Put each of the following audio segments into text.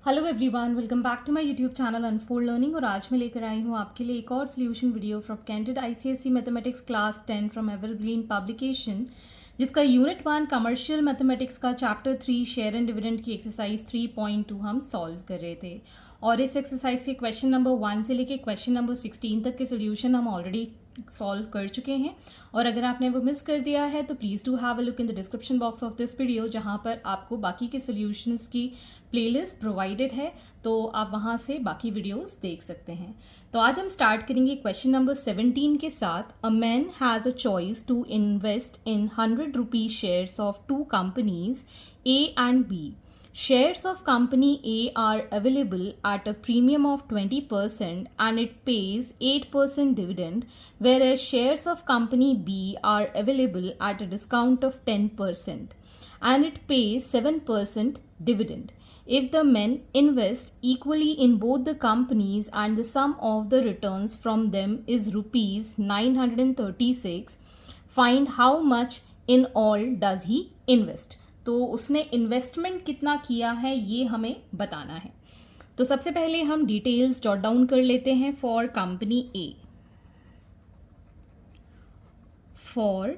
Hello everyone, welcome back to my YouTube channel Unfold Learning. और आज मैं लेकर आई हूँ आपके लिए एक और solution video from candidate ICSE mathematics class 10 from evergreen publication, जिसका यूनिट 1 कमर्शियल मैथमेटिक्स का चैप्टर 3 शेयर एंड डिविडेंड की एक्सरसाइज 3.2 हम सॉल्व कर रहे थे। और इस एक्सरसाइज के क्वेश्चन नंबर 1 से लेके क्वेश्चन नंबर 16 तक के सोल्यूशन हम ऑलरेडी सॉल्व कर चुके हैं। और अगर आपने वो मिस कर दिया है तो please do have a look in the description box of this video, जहां पर आपको बाकी के सॉल्यूशंस की प्लेलिस्ट प्रोवाइडेड है, तो आप वहां से बाकी वीडियोस देख सकते हैं। तो आज हम स्टार्ट करेंगे क्वेश्चन नंबर 17 के साथ। A man has a choice to invest in 100 rupees shares of two companies A and B. Shares of company A are available at a premium of 20% and it pays 8% dividend, whereas shares of company B are available at a discount of 10% and it pays 7% dividend. If the men invest equally in both the companies and the sum of the returns from them is rupees 936, find how much in all does he invest. तो उसने investment कितना किया है ये हमें बताना है। तो सबसे पहले हम डिटेल्स जॉट डाउन कर लेते हैं for company A. For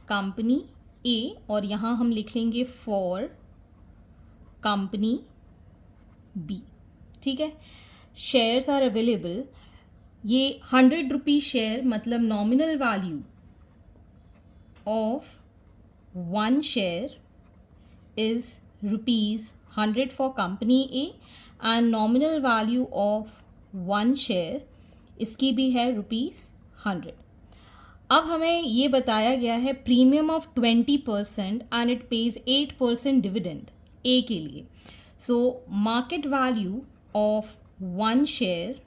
company A, और यहां हम लिख लेंगे फॉर कंपनी बी। ठीक है। शेयर्स आर अवेलेबल, ये 100 रुपीज शेयर मतलब nominal value of 1 share is rupees 100 for company A and nominal value of 1 share इसकी भी है rupees 100। अब हमें ये बताया गया है premium of 20% and it pays 8% dividend A के लिए। So market value of 1 share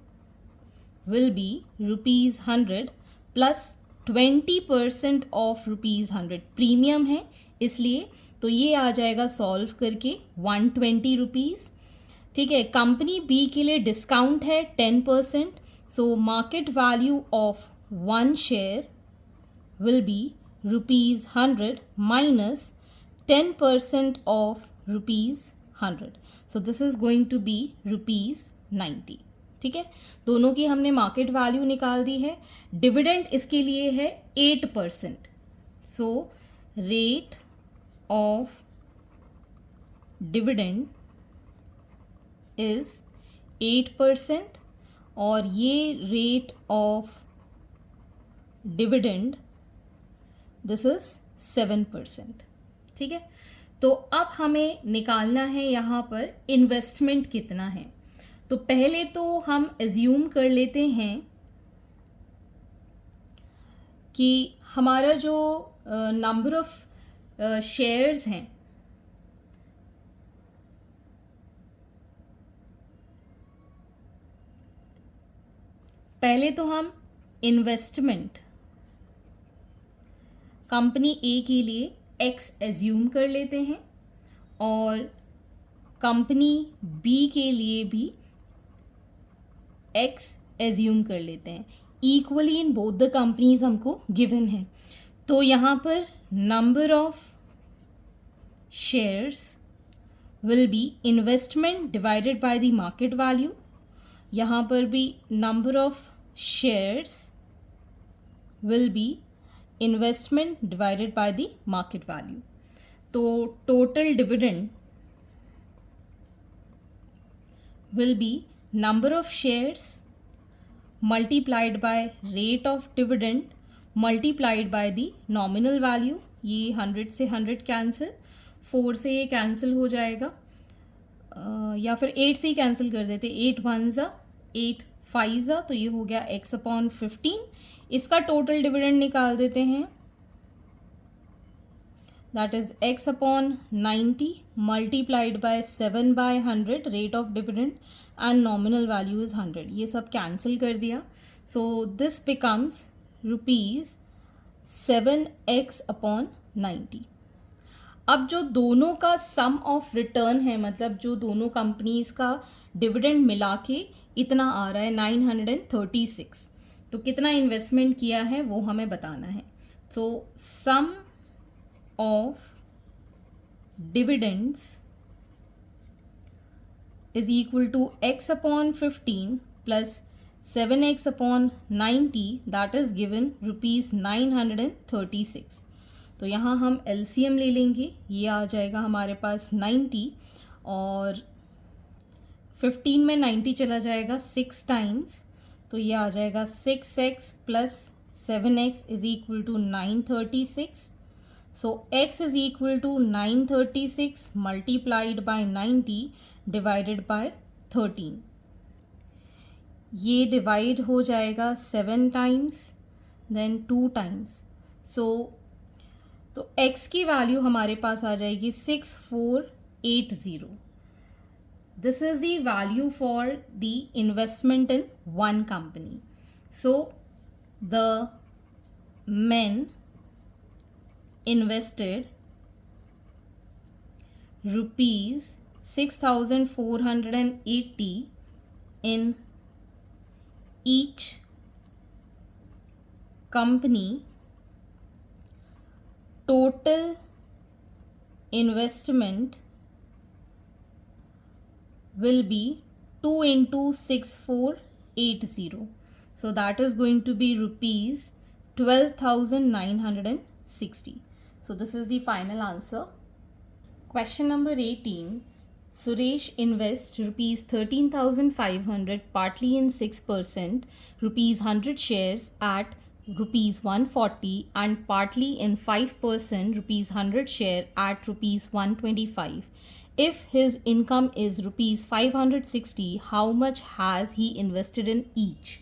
will be rupees 100 plus 20% of rupees 100। Premium है इसलिए, तो ये आ जाएगा सॉल्व करके 120 रुपीज़। ठीक है। कंपनी बी के लिए डिस्काउंट है 10%, so market value of 1 share will be rupees 100 minus 10% of rupees 100, so this is going to be rupees 90। ठीक है। दोनों की हमने मार्केट वैल्यू निकाल दी है। डिविडेंड इसके लिए है 8%, so rate of dividend is 8% और ये rate of dividend this is 7%। ठीक है। तो अब हमें निकालना है यहाँ पर इन्वेस्टमेंट कितना है। तो पहले तो हम एज्यूम कर लेते हैं कि हमारा जो नंबर ऑफ शेयर्स हैं पहले तो हम इन्वेस्टमेंट कंपनी ए के लिए एक्स एज्यूम कर लेते हैं और कंपनी बी के लिए भी एक्स एज्यूम कर लेते हैं। Equally in both the companies हमको गिवन है, तो यहाँ पर number of shares will be investment divided by the market value। यहाँ पर भी number of shares will be investment divided by the market value। तो total dividend will be number of shares multiplied by rate of dividend multiplied by the nominal value। ये 100 से 100 cancel, 4 से ये cancel हो जाएगा, या फिर 8 से ही कैंसिल कर देते। 8 1 ज़ा 8 5 ज़ा, तो ये हो गया x अपॉन 15। इसका टोटल डिविडेंड निकाल देते हैं, that is x upon 90 multiplied by 7 by 100 rate of dividend and nominal value is 100। ये सब कैंसिल कर दिया, so this becomes rupees 7x upon 90। अब जो दोनों का सम ऑफ रिटर्न है, मतलब जो दोनों कंपनीज का डिविडेंड मिला के इतना आ रहा है 936, तो कितना इन्वेस्टमेंट किया है वो हमें बताना है। So sum of dividends is equal to x upon 15 plus 7x upon 90 that is given rupees 936. तो यहाँ हम LCM ले लेंगे, ये आ जाएगा हमारे पास 90 और 15 में 90 चला जाएगा 6 टाइम्स, तो ये आ जाएगा 6x plus 7x is equal to 936. So x is equal to 936 multiplied by 90 divided by 13. ये डिवाइड हो जाएगा 7 टाइम्स देन 2 टाइम्स. तो x की वैल्यू हमारे पास आ जाएगी 6480. This is the value for the investment in one company. So the men invested rupees 6480 in each company. Total investment will be 2 into 6480. So that is going to be rupees 12,960. So this is the final answer. Question number 18. Suresh invests rupees 13,500 partly in 6%, rupees 100 shares at rupees 140 and partly in 5% rupees 100 share at rupees 125. If his income is rupees 560, how much has he invested in each?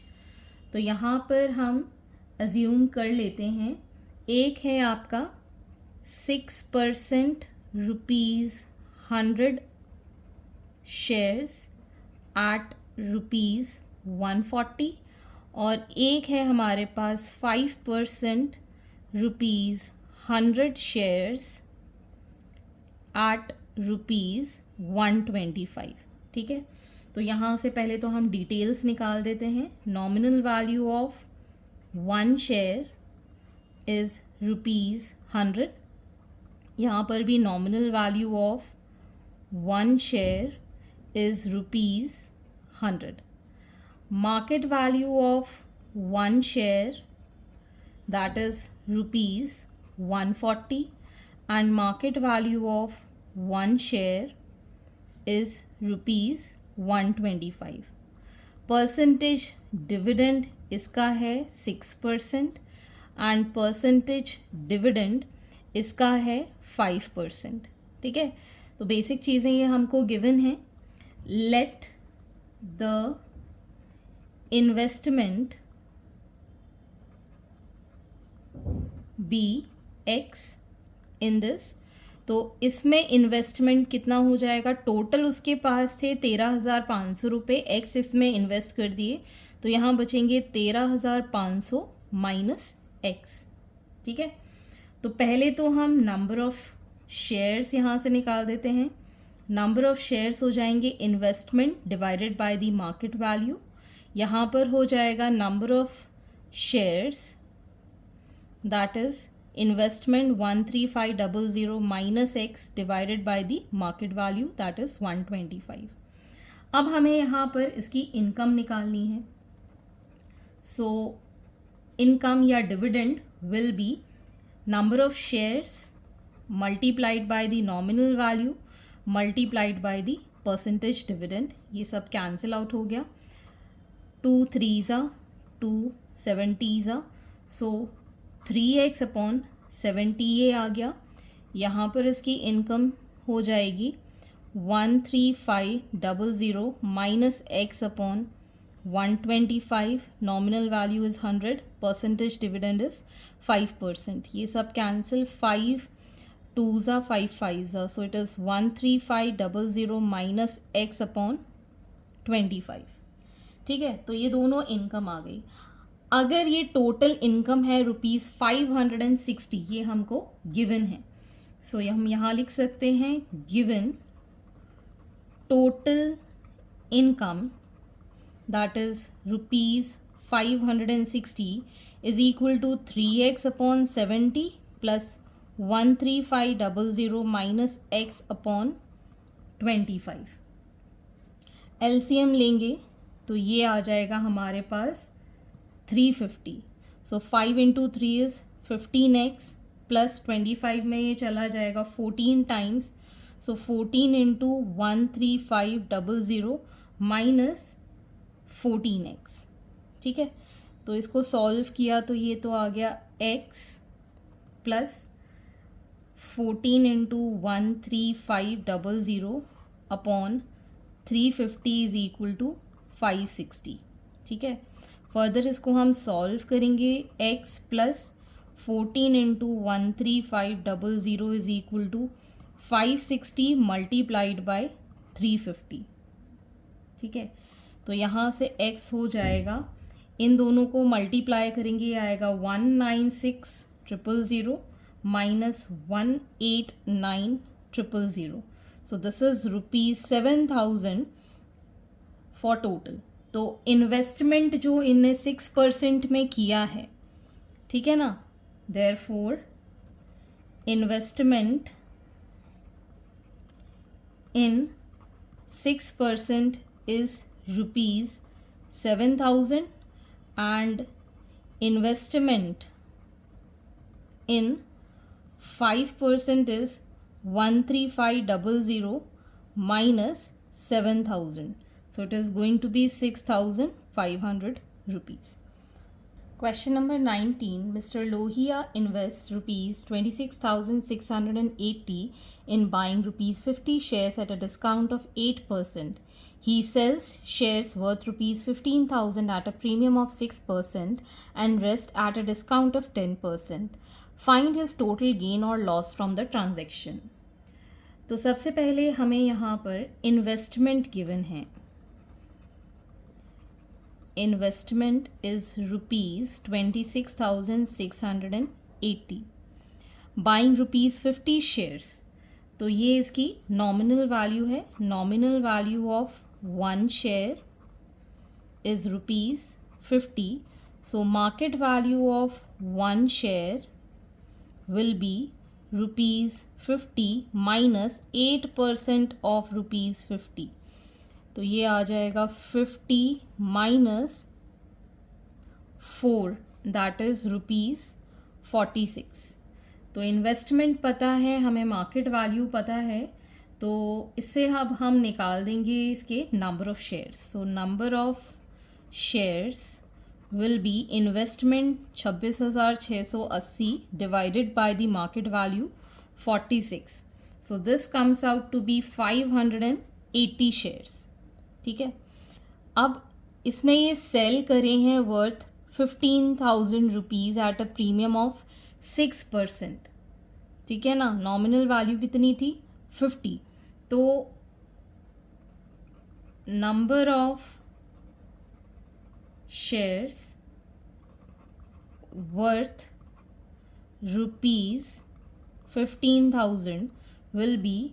तो यहाँ पर हम assume कर लेते हैं, एक है आपका 6% रुपीज़ 100 शेयर्स एट रुपीज़ 140 और एक है हमारे पास 5% रुपीज़ 100 शेयर्स एट रुपीज़ 125. ठीक है, तो यहाँ से पहले तो हम डिटेल्स निकाल देते हैं. Nominal value of 1 share is rupees 100. यहाँ पर भी nominal value of 1 share is rupees 100. Market value of 1 share that is rupees 140 and market value of 1 share is rupees 125. Percentage dividend इसका है 6% and percentage dividend इसका है 5%. ठीक है, तो बेसिक चीज़ें ये हमको गिवन है. Let the investment be x in this. तो इसमें इन्वेस्टमेंट कितना हो जाएगा, टोटल उसके पास थे 13,500 रुपये, एक्स इसमें इन्वेस्ट कर दिए तो यहाँ बचेंगे 13,500 माइनस एक्स. ठीक है, तो पहले तो हम नंबर ऑफ़ शेयर्स यहाँ से निकाल देते हैं. नंबर ऑफ़ शेयर्स हो जाएंगे investment divided by the market value. यहाँ पर हो जाएगा number of shares that is investment 13500 minus x divided by the market value that is 125. अब हमें यहाँ पर इसकी इनकम निकालनी है. सो इनकम या dividend will be number of shares multiplied by the nominal value multiplied by the percentage dividend. ये सब कैंसिल आउट हो गया. 2 3s are 2 70s are, so 3x upon 70 ये आ गया. यहाँ पर इसकी इनकम हो जाएगी 13500 minus x upon 125. Nominal value is 100, percentage dividend is 5%. ये सब cancel, 5 2s are 5 5s are, so it is 13500 minus x upon 25. ठीक है, तो ये दोनों इनकम आ गई. अगर ये टोटल इनकम है रुपीज़ 560, ये हमको गिवन है. सो हम यहाँ लिख सकते हैं given total income that is rupees 560 is equal to 3x upon 70 plus 13500 minus x upon 25. LCM लेंगे तो ये आ जाएगा हमारे पास 350. सो 5 इंटू 3 इज़ 15x प्लस 25 में ये चला जाएगा 14 टाइम्स. सो 14 इंटू 13500 माइनस 14x. ठीक है, तो इसको सॉल्व किया तो ये तो आ गया x plus 14 into 13500 upon 350 is equal to 560. ठीक है, फर्दर इसको हम सॉल्व करेंगे. x plus 14 into 13500 is equal to 560 multiplied by 350. ठीक है, तो यहाँ से x हो जाएगा, इन दोनों को मल्टीप्लाई करेंगे, ये आएगा 196,000 minus 189,000. So this is ₹7,000 for total. तो इन्वेस्टमेंट जो इनने 6% में किया है, ठीक है ना, therefore investment in 6% is ₹7,000 and investment in 5% is 13500 minus 7,000. So it is going to be 6,500 rupees. Question number 19. Mr. Lohia invests rupees 26,680 in buying rupees 50 shares at a discount of 8%. He sells shares worth rupees 15,000 at a premium of 6% and rest at a discount of 10%. Find his total gain or loss from the transaction. तो सबसे पहले हमें यहाँ पर investment given है. Investment is rupees 26,680. Buying rupees 50 shares, तो ये इसकी नॉमिनल वैल्यू है. Nominal value of 1 share is rupees 50. So market value of 1 share will be rupees 50 minus 8% of rupees 50. तो ये आ जाएगा 50 minus 4, that is rupees 46. तो इन्वेस्टमेंट पता है, हमें मार्केट वैल्यू पता है, तो इससे अब हम निकाल देंगे इसके number of shares. So number of shares will be investment 26,680 divided by the market value 46. So this comes out to be 580 shares. ठीक है, अब इसने ये सेल करे हैं worth 15,000 rupees at a premium of 6%. ठीक है ना, नॉमिनल वैल्यू कितनी थी 50. तो number of shares worth rupees 15,000 will be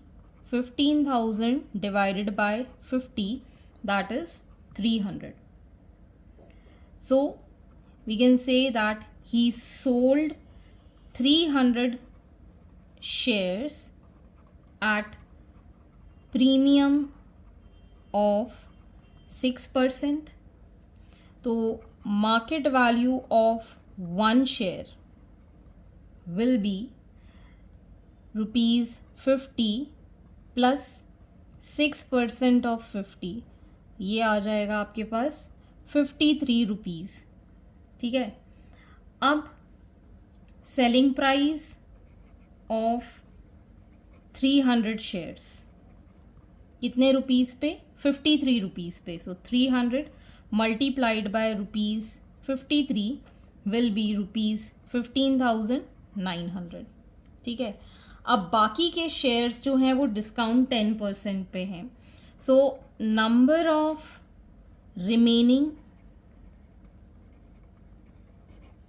15,000 divided by 50, that is 300. So we can say that he sold 300 shares at premium of 6%. तो market value of 1 share will be rupees 50 plus 6% of 50, ये आ जाएगा आपके पास 53 rupees. ठीक है, अब selling price of 300 shares कितने rupees पे, 53 रुपीज़ पे. सो 300 multiplied by rupees 53 will be rupees 15,900. ठीक है, अब बाकी के शेयर्स जो हैं वो डिस्काउंट 10% पे हैं. सो number of remaining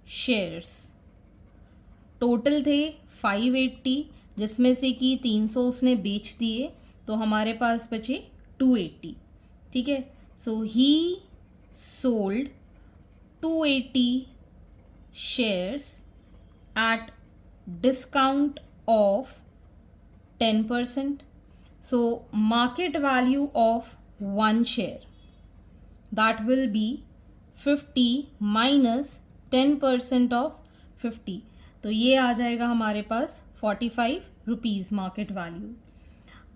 shares total थे 580, जिसमें से कि 300 उसने बेच दिए, तो हमारे पास बचे 280. ठीक है, so he sold 280 shares at discount of 10%. So market value of 1 share. That will be 50 minus 10% of 50. तो ये आ जाएगा हमारे पास 45 रुपीज़ मार्केट वैल्यू.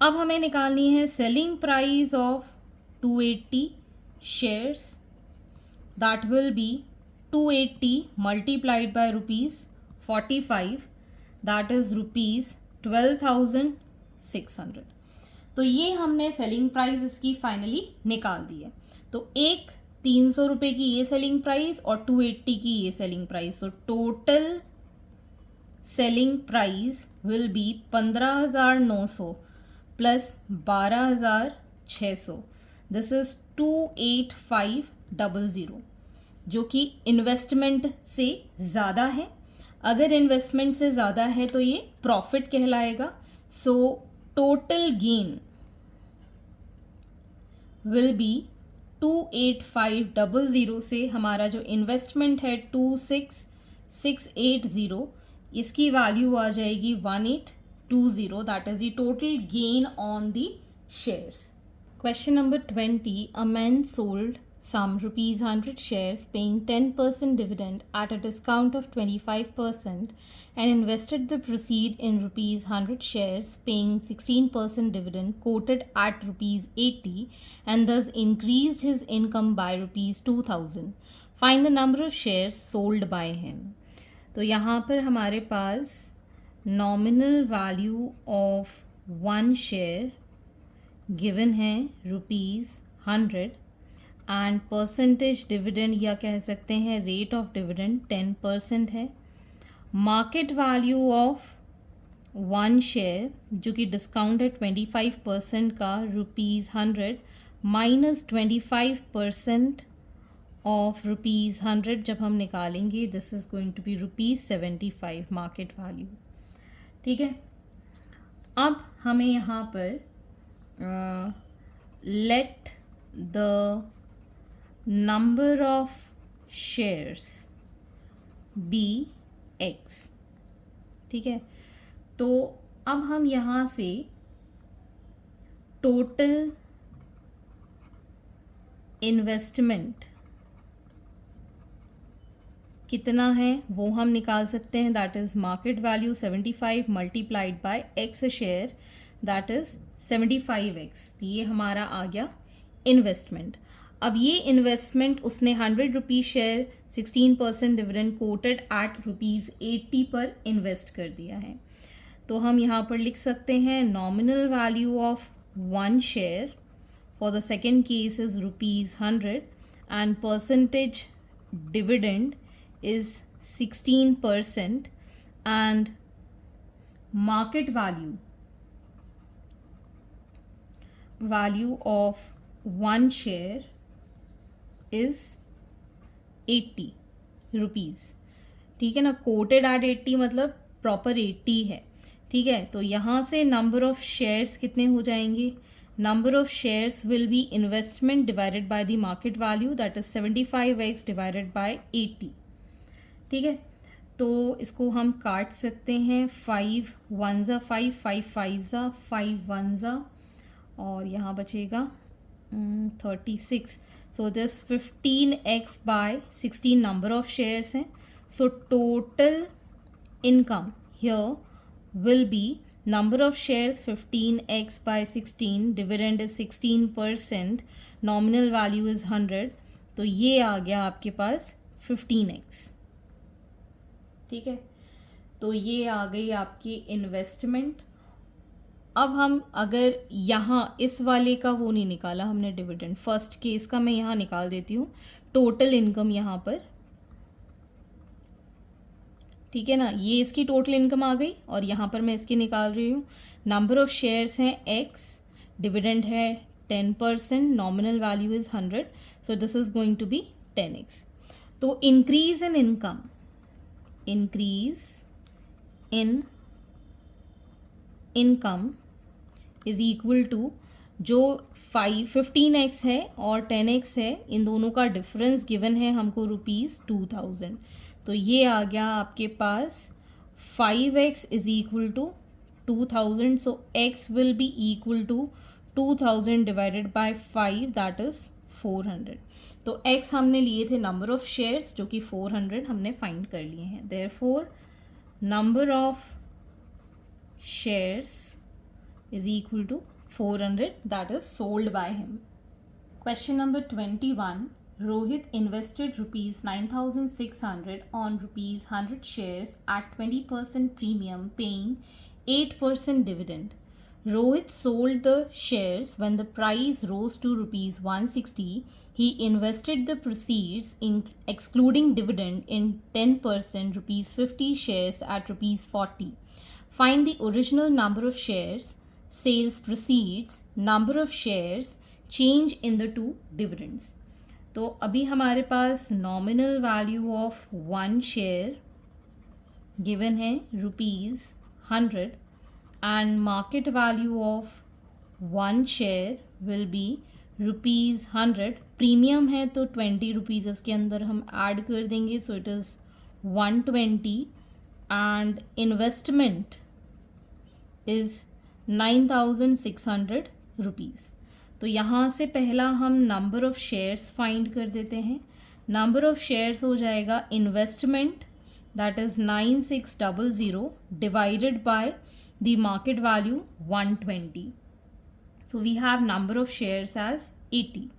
अब हमें निकालनी है selling price of 280 shares. That will be 280 multiplied by ₹45. That is ₹12,600. तो ये हमने सेलिंग प्राइस इसकी फाइनली निकाल दी है. तो एक 300 रुपये की ये सेलिंग प्राइस और 280 की ये सेलिंग प्राइस. तो total selling price will be 15,900 plus 12,600. This is 28500, जो कि इन्वेस्टमेंट से ज़्यादा है. अगर इन्वेस्टमेंट से ज़्यादा है तो ये प्रॉफिट कहलाएगा. So total gain will be 28500 से हमारा जो इन्वेस्टमेंट है 26680, इसकी वैल्यू आ जाएगी 1820. That is the total gain on the shares. Question number 20. A man sold some ₹100 shares paying 10% dividend at a discount of 25% and invested the proceed in ₹100 shares paying 16% dividend quoted at ₹80 and thus increased his income by ₹2,000. Find the number of shares sold by him. तो यहाँ पर हमारे पास nominal value of 1 share given है ₹100 and percentage dividend या कह सकते हैं rate of dividend 10% है. मार्केट वैल्यू ऑफ 1 शेयर जो कि डिस्काउंट है 25% का ₹100 माइनस 25% ऑफ ₹100 जब हम निकालेंगे this is going to be ₹75 market value. ठीक है. अब हमें यहाँ पर let the number of shares be x. ठीक है. तो अब हम यहाँ से टोटल इन्वेस्टमेंट कितना है वो हम निकाल सकते हैं. That is market value 75 multiplied by x share, that is 75x. ये हमारा आ गया इन्वेस्टमेंट. अब ये इन्वेस्टमेंट उसने ₹100 शेयर 16% डिविडेंड कोटेड एट ₹80 पर इन्वेस्ट कर दिया है. तो हम यहाँ पर लिख सकते हैं nominal value of 1 share for the second case is ₹100 and percentage dividend is 16% and market value of 1 share is 80 rupees. ठीक है ना. कोटेड एट 80 मतलब प्रॉपर 80 है. ठीक है. तो यहाँ से नंबर ऑफ शेयर्स कितने हो जाएंगे. Number of shares will be investment divided by the market value that is 75x divided by 80. ठीक है. तो इसको हम काट सकते हैं. 5 1 ज़ा 5, 5 5 ज़ा 5 1 ज़ा और यहाँ बचेगा 36. So this 15x by 16 number of shares हैं. So total income here will be number of shares 15x by 16, dividend is 16%, nominal value is 100. तो ये आ गया आपके पास 15x. ठीक है. तो ये आ गई आपकी इन्वेस्टमेंट. अब हम अगर यहाँ इस वाले का वो नहीं निकाला हमने डिविडेंड, फर्स्ट केस का मैं यहाँ निकाल देती हूँ टोटल इनकम यहाँ पर. ठीक है ना. ये इसकी टोटल इनकम आ गई और यहाँ पर मैं इसकी निकाल रही हूँ. नंबर ऑफ शेयर्स हैं x, डिविडेंड है 10%, nominal value is 100. So this is going to be 10x. तो increase in income, increase in income is equal to जो 15x है और 10x है, इन दोनों का डिफरेंस गिवन है हमको ₹2000. तो ये आ गया आपके पास 5x is equal to 2000. So x will be equal to 2000 divided by 5 that is 400. तो x हमने लिए थे नंबर ऑफ शेयर्स जो कि 400 हमने फाइंड कर लिए हैं. Therefore number of shares is equal to 400 that is sold by him. Question number 21. Rohit invested rupees 9600 on rupees 100 shares at 20% premium paying 8% dividend. Rohit sold the shares when the price rose to rupees 160. He invested the proceeds in excluding dividend in 10% rupees 50 shares at rupees 40. Find the original number of shares, sales proceeds, number of shares, change in the two dividends. तो अभी हमारे पास nominal value of one share given है ₹100 and market value of one share will be ₹100. Premium है तो ₹20 इसके अंदर हम ऐड कर देंगे, so it is 120 and investment is ₹9600. तो यहाँ से पहला हम नंबर ऑफ शेयर्स फाइंड कर देते हैं. नंबर ऑफ शेयर्स हो जाएगा investment that is 9600 divided by the market value 120. So we have number of shares as 80.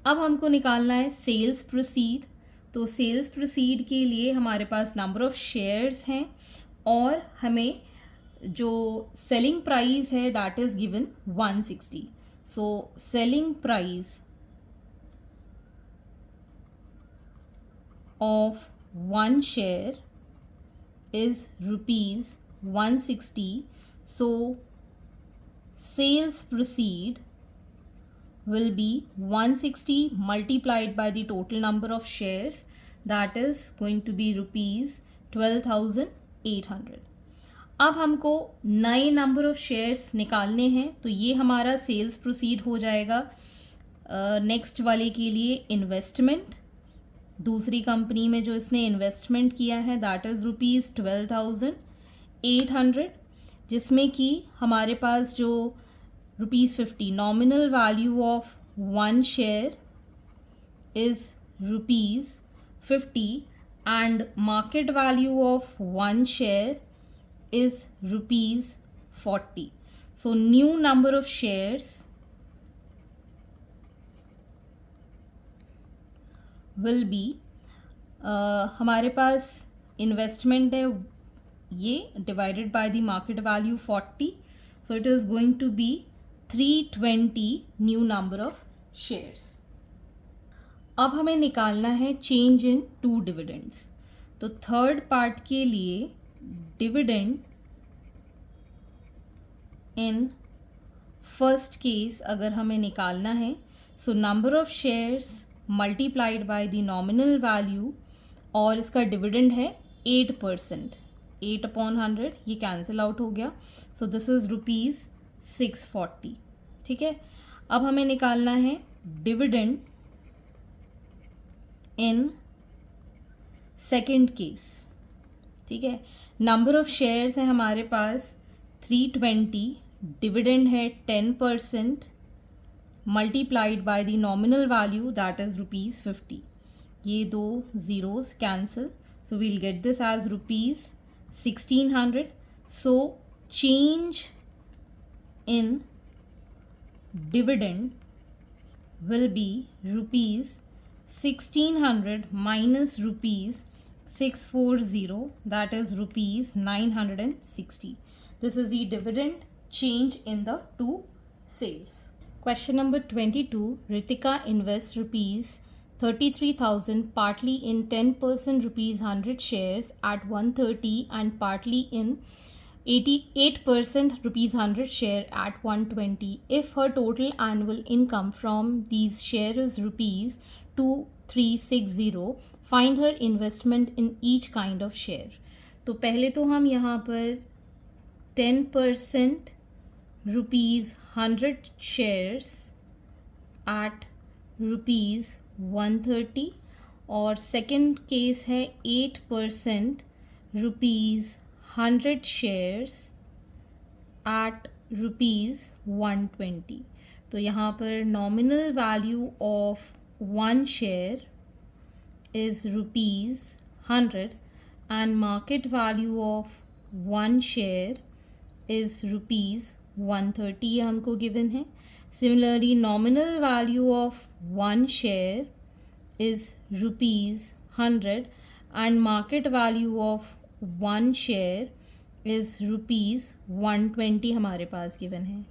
अब हमको निकालना है सेल्स प्रोसीड. तो सेल्स प्रोसीड के लिए हमारे पास नंबर ऑफ शेयर्स हैं और हमें जो सेलिंग प्राइस है that is given 160. So selling price of one share is ₹160. So sales proceed will be 160 multiplied by the total number of shares that is going to be ₹12,800. अब हमको नए number of shares निकालने हैं तो ये हमारा sales proceed हो जाएगा. नेक्स्ट वाले के लिए इन्वेस्टमेंट, दूसरी कंपनी में जो इसने इन्वेस्टमेंट किया है दैट इज़ ₹12,800, जिसमें कि हमारे पास जो ₹50 nominal value of one share is ₹50 and market value of one share is ₹40. So new number of shares will be हमारे पास इन्वेस्टमेंट है ये divided by the market value 40. So it is going to be 320 new number of shares. अब हमें निकालना है change in to dividends. तो third part के लिए डिविडेंड इन फर्स्ट केस अगर हमें निकालना है, सो number of shares multiplied by the nominal value और इसका डिविडेंड है 8%. 8/100 ये कैंसिल आउट हो गया. सो दिस इज़ ₹640. ठीक है. अब हमें निकालना है डिविडेंड इन सेकेंड केस. ठीक है. नंबर ऑफ शेयर्स है हमारे पास 320, डिविडेंड है 10% multiplied by the nominal value that is ₹50. ये दो zeros cancel, so we'll get this as ₹1600. सो change in dividend will be ₹1600 minus ₹640 that is ₹960. This is the dividend change in the two sales. Question number 22. Ritika invests ₹33,000 partly in 10% ₹100 shares at 130 and partly in 88% ₹100 share at 120. If her total annual income from these shares is ₹2360, find her investment in each kind of share. तो पहले तो हम यहाँ पर 10% ₹100 shares at ₹130 और second case है 8% ₹100 shares at ₹120. तो यहाँ पर nominal value of 1 share is ₹100 and market value of 1 share is ₹130 ये हमको गिवन है. Similarly, nominal value of 1 share is ₹100 and market value of 1 share is ₹120 हमारे पास गिवन है.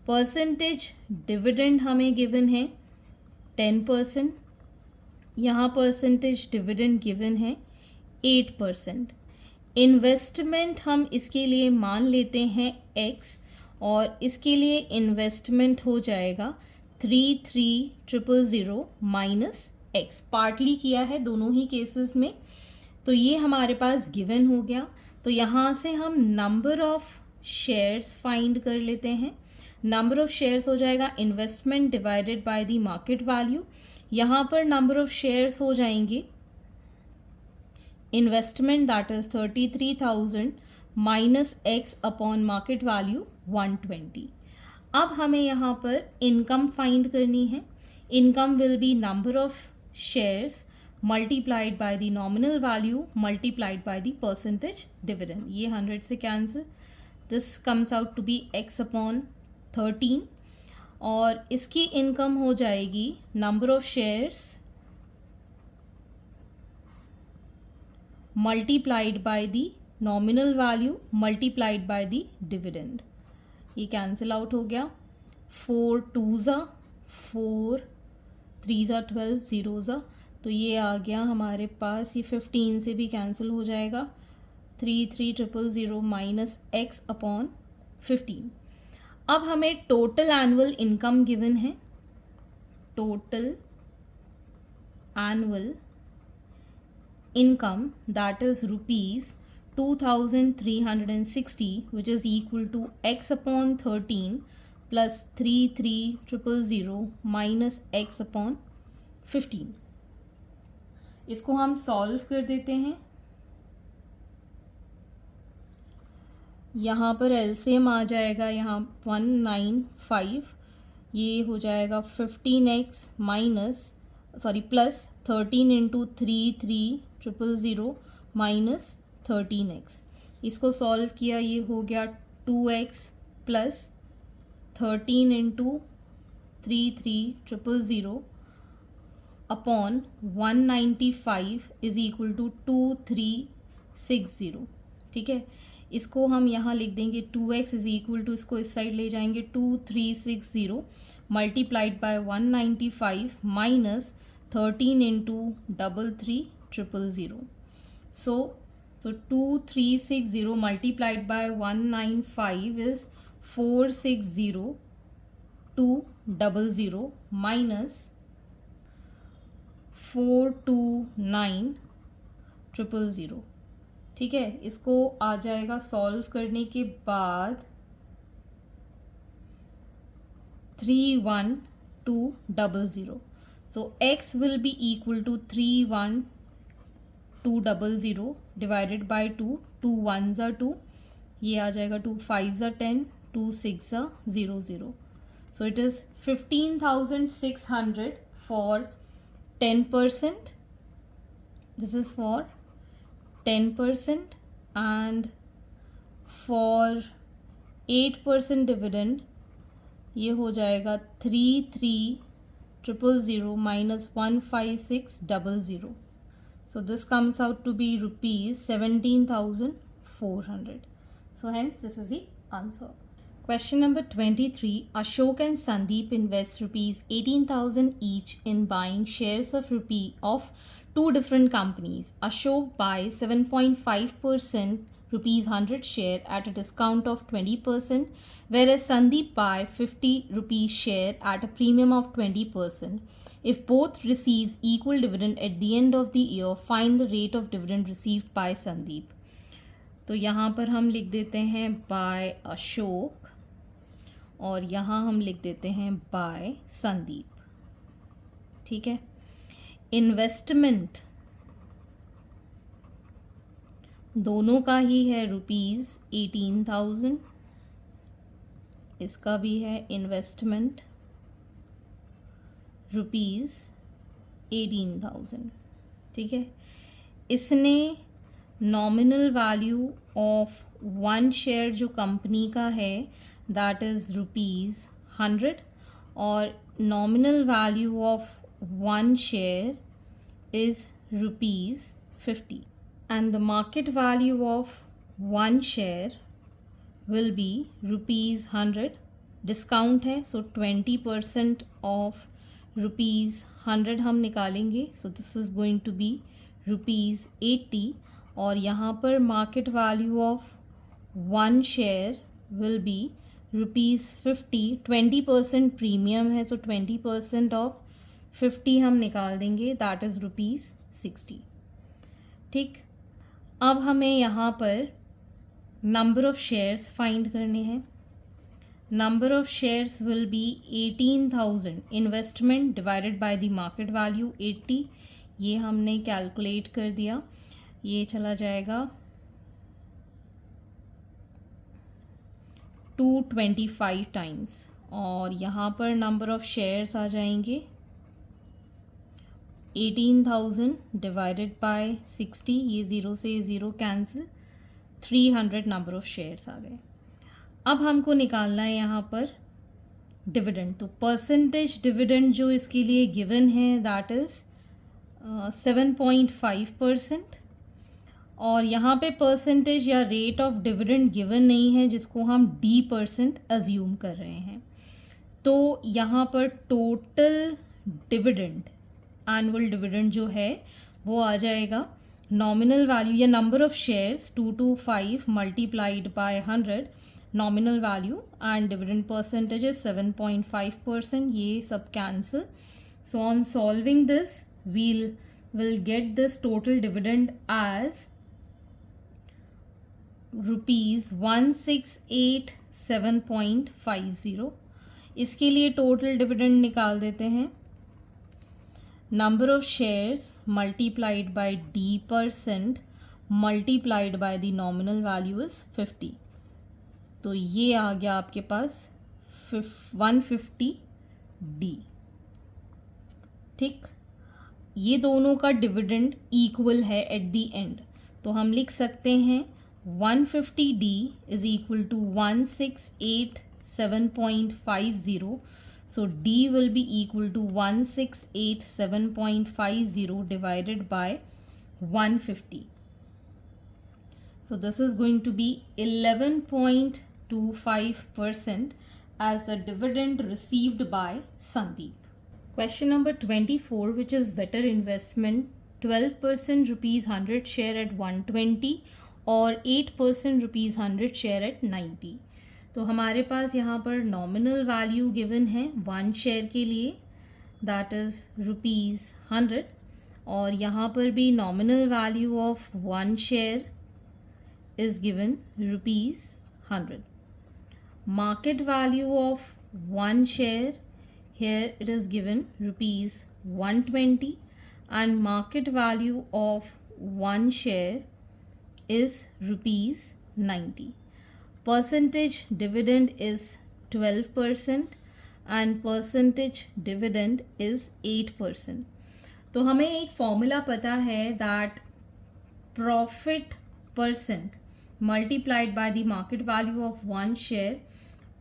परसेंटेज डिविडेंड हमें गिवन है 10%. यहाँ परसेंटेज डिविडेंड गिवन है 8%. Investment हम इसके लिए मान लेते हैं x और इसके लिए इन्वेस्टमेंट हो जाएगा 33,000 माइनस x. पार्टली किया है दोनों ही केसेस में. तो ये हमारे पास गिवन हो गया. तो यहाँ से हम नंबर ऑफ शेयर्स फाइंड कर लेते हैं. नंबर ऑफ शेयर्स हो जाएगा investment divided by the market value. यहाँ पर नंबर ऑफ शेयर्स हो जाएंगे investment that is 33,000 minus x upon market value 120. अब हमें यहाँ पर इनकम फाइंड करनी है. Income will be number of shares multiplied by the nominal value multiplied by the percentage dividend. ये 100 से cancel. This comes out to be x upon 13 और इसकी इनकम हो जाएगी number of shares multiplied by the nominal value multiplied by the dividend. ये cancel out हो गया. 4 2s 4 3s 12 0s. तो ये आ गया हमारे पास. ये 15 से भी कैंसिल हो जाएगा. 33,000 माइनस x अपॉन 15. अब हमें टोटल एनुअल इनकम गिवन है. Total annual income that is ₹2,360 which is equal to x upon 13 plus 33,000 minus x upon 15. इसको हम सॉल्व कर देते हैं. यहाँ पर एलसीएम आ जाएगा यहाँ 195. ये हो जाएगा 15x minus plus 13 into 33,000 minus 13x. इसको सॉल्व किया. ये हो गया 2x plus 13 into 33,000 upon 195 is equal to 2360. ठीक है. इसको हम यहाँ लिख देंगे 2x इज इक्वल टू, इसको इस साइड ले जाएंगे 2360 multiplied by 195 minus 13 into 33,000. So 2360 multiplied by 195 is 460,200 minus 429,000. ठीक है. इसको आ जाएगा सॉल्व करने के बाद 31200. So x will be equal to 31200 divided by 2. 2 1s are 2. ये आ जाएगा 2 5s are 10. 2 6s are 00. So it is 15,600 for 10%. This is for 10% and for 8% dividend ये हो जाएगा 33,000 minus 15600. So this comes out to be ₹17,400. So hence this is the answer. Question number 23. Ashok and Sandeep invest ₹18,000 each in buying shares of two different companies. Ashok buys 7.5% ₹100 share at a discount of 20%, whereas Sandeep buys ₹50 share at a premium of 20%. If both receives equal dividend at the end of the year, find the rate of dividend received by Sandeep. तो यहाँ पर हम लिख देते हैं by Ashok और यहाँ हम लिख देते हैं by संदीप. ठीक है. इन्वेस्टमेंट दोनों का ही है ₹18,000. इसका भी है इन्वेस्टमेंट रुपीज़ 18,000। ठीक है, इसने nominal value of one share जो कंपनी का है दैट इज़ रुपीज़ 100 और nominal value of one share is rupees 50 and the market value of one share will be rupees 100. Discount है सो 20% ऑफ रुपीज़ 100 हम निकालेंगे, so this is going to be rupees 80 और यहाँ पर market value of one share will be rupees 50. 20% premium है so 20% of 50 हम निकाल देंगे दैट इज़ रुपीज़ 60. ठीक, अब हमें यहाँ पर नंबर ऑफ़ शेयर्स फाइंड करने हैं. Number of shares will B 18,000 investment divided by the market value 80. ये हमने कैलकुलेट कर दिया, ये चला जाएगा 225 टाइम्स और यहाँ पर नंबर ऑफ़ शेयर्स आ जाएंगे 18,000 डिवाइडेड बाय 60. ये ज़ीरो से zero cancel, 300 number of shares आ गए. अब हमको निकालना है यहाँ पर डिविडेंड. तो परसेंटेज डिविडेंड जो इसके लिए गिवन है दैट इज़ 7.5% और यहाँ पे परसेंटेज या रेट ऑफ डिविडेंड गिवन नहीं है जिसको हम D% अज्यूम कर रहे हैं. तो यहाँ पर टोटल डिविडेंड एनुअल डिविडेंड जो है वो आ जाएगा नॉमिनल वैल्यू या number of shares 225 multiplied by 100 nominal value and dividend percentage is 7.5%. ये सब cancel. So on solving this we'll get this total dividend as rupees 1,687.50. इसके लिए टोटल डिविडेंड निकाल देते हैं. Number of shares multiplied bye D% multiplied by the nominal value is 50. तो ये आ गया आपके पास 150D. ठीक, ये दोनों का डिविडेंड इक्वल है एट द एंड, तो हम लिख सकते हैं 150D is equal to 1,687.50. So D will be equal to 1,687.50 divided by 150. So this is going to be 11.25% as the dividend received by Sandeep. Question number 24, which is better investment, 12% rupees 100 share at 120 और 8% rupees 100 share at 90. तो हमारे पास यहाँ पर nominal value given है one share के लिए that is rupees 100 और यहाँ पर भी nominal value of one share is given rupees 100. Market value of one share here it is given rupees 120 and market value of one share is rupees 90. Percentage dividend is 12% and percentage dividend is 8%. तो हमें एक formula पता है that profit percent multiplied by the market value of one share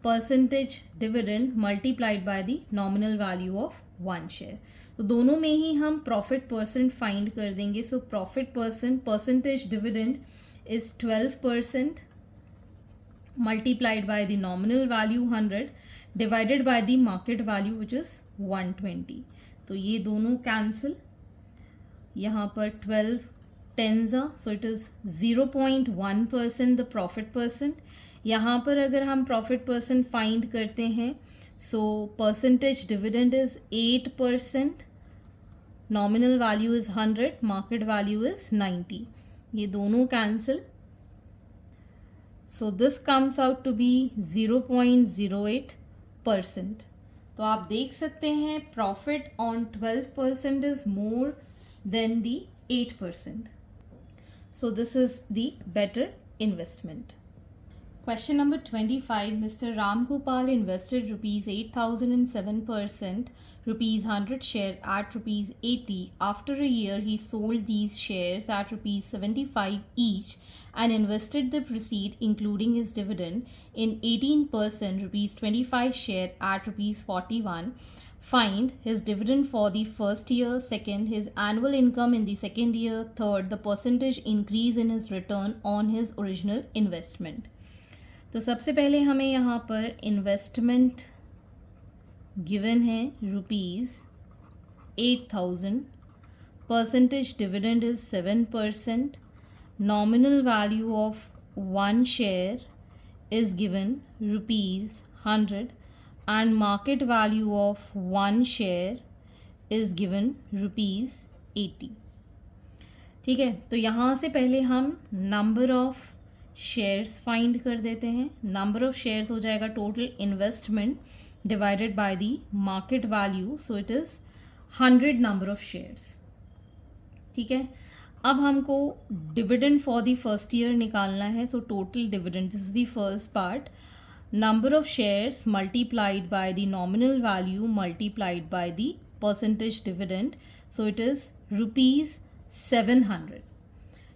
percentage dividend multiplied by the nominal value of one share. तो दोनों में ही हम profit percent find कर देंगे. So profit percentage dividend is 12% multiplied by the nominal value 100 divided by the market value which is 120. तो ये दोनों cancel. यहाँ पर 12 10s so it is 0.1% the profit percent. यहाँ पर अगर हम प्रॉफिट परसेंट फाइंड करते हैं so percentage dividend is 8%, nominal value is 100, market value is 90. ये दोनों cancel. So this comes out to be 0.08%. तो आप देख सकते हैं profit on 12% is more than the 8%. So this is the better investment. Question number 25. Mr. Ram Gopal invested rupees 8,007%, rupees 100 share at rupees 80. After a year, he sold these shares at rupees 75 each and invested the proceed, including his dividend, in 18% rupees 25 share at rupees 41. Find his dividend for the first year, second, his annual income in the second year, third, the percentage increase in his return on his original investment. तो सबसे पहले हमें यहाँ पर investment given है rupees 8,000, percentage dividend is 7%, nominal value of 1 share is given rupees 100 and market value of 1 share is given rupees 80. ठीक है, तो यहाँ से पहले हम नंबर ऑफ शेयर्स फाइंड कर देते हैं. नंबर ऑफ शेयर्स हो जाएगा total investment divided by the market value, so it is 100 number of shares. ठीक है, अब हमको dividend for the first year निकालना है. सो total dividend, this is the first part. Number of shares multiplied by the nominal value multiplied by the percentage dividend, so it is rupees 700.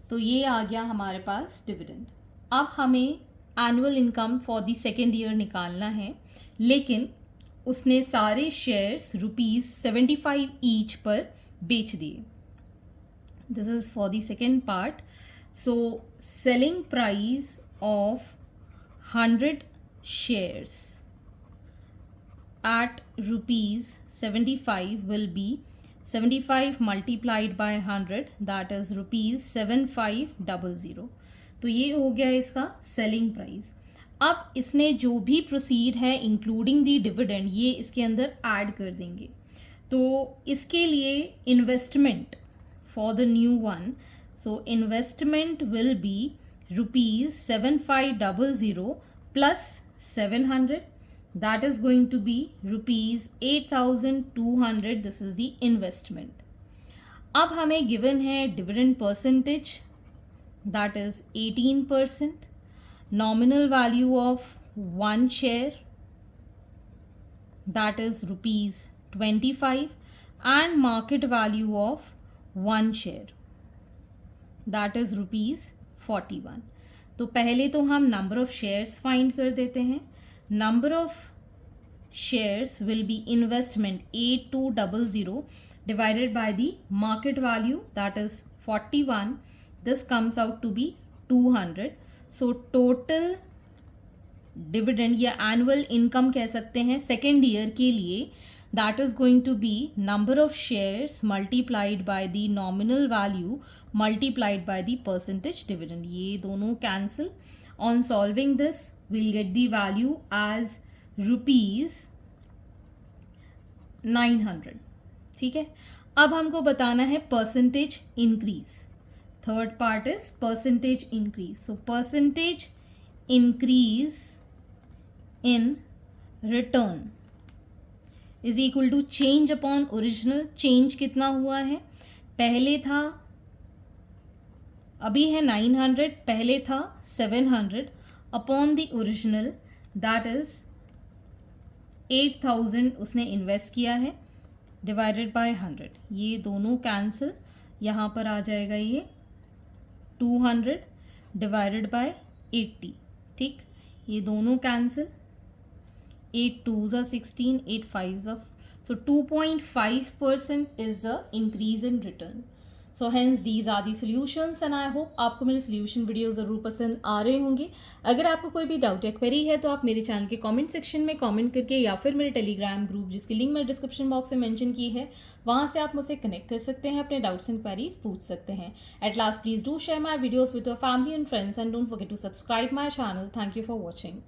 तो ये आ गया हमारे पास डिविडेंड. अब हमें annual income for the second year निकालना है, लेकिन उसने सारे शेयर्स रुपीज़ 75 ईच पर बेच दिए. This is for the second part. So selling price of 100 shares at rupees 75 will be 75 multiplied by 100, that is rupees 7500. तो ये हो गया इसका सेलिंग प्राइस. अब इसने जो भी प्रोसीड है इंक्लूडिंग दी डिविडेंड, ये इसके अंदर ऐड कर देंगे. तो इसके लिए investment for the new one, so investment will be rupees 7500 plus 700, that is going to be rupees 8,200. this is the investment. अब हमें given है dividend percentage, that is 18%, nominal value of 1 share, that is rupees 25, and market value of 1 share, that is rupees 41. तो पहले तो हम number of shares find कर देते हैं. Number of shares will be investment 8200 divided by the market value, that is 41. This comes out to be 200. So total dividend या annual income कह सकते हैं सेकेंड ईयर के लिए, that is going to be number of shares multiplied by the nominal value multiplied by the percentage dividend. ये दोनों cancel. On solving this, we'll get the value as rupees 900. ठीक है, अब हमको बताना है percentage increase. Third part is percentage increase. So percentage increase in return is equal to change upon original. Change कितना हुआ है, पहले था, अभी है 900, पहले था 700 upon the original, that is 8,000 उसने इन्वेस्ट किया है, डिवाइडेड बाय 100. ये दोनों कैंसिल, यहाँ पर आ जाएगा ये 200 डिवाइडेड बाय 80. ठीक, ये दोनों cancel. 8 2s are 16, 8 5s are, so 2.5% is the increase in return. So hence these are the solutions and I hope आपको मेरे solution वीडियो ज़रूर पसंद आ रहे होंगे. अगर आपको कोई भी डाउट या क्वेरी है तो आप मेरे चैनल के कमेंट सेक्शन में कमेंट करके या फिर मेरे टेलीग्राम ग्रुप जिसकी लिंक मैंने डिस्क्रिप्शन बॉक्स में मेंशन की है, वहाँ से आप मुझसे कनेक्ट कर सकते हैं, अपने डाउट्स एंड क्वेरीज पूछ सकते हैं. At last please do share my videos with your family and friends and don't forget to subscribe my channel. Thank you for watching.